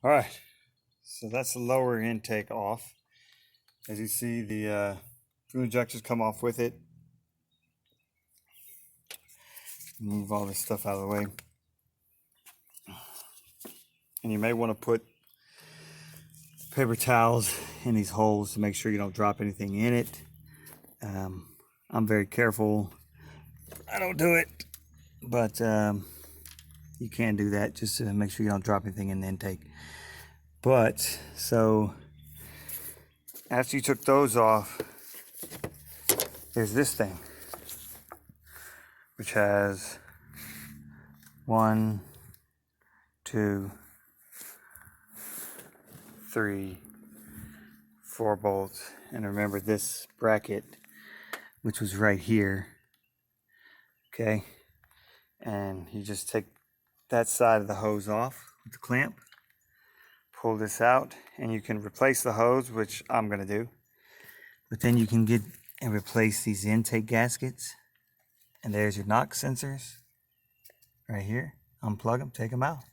All right, so that's the lower intake off. As you see, the fuel injectors come off with it. Move all this stuff out of the way. And you may want to put paper towels in these holes to make sure you don't drop anything in it. I'm very careful. I don't do it, but you can do that just to make sure you don't drop anything in the intake. But so after you took those off, there's this thing, which has 1, 2, 3, 4 bolts. And remember this bracket, which was right here. Okay, and you just take that side of the hose off with the clamp, pull this out, and you can replace the hose, which I'm going to do. But then you can get and replace these intake gaskets. And there's your knock sensors right here. Unplug them, take them out.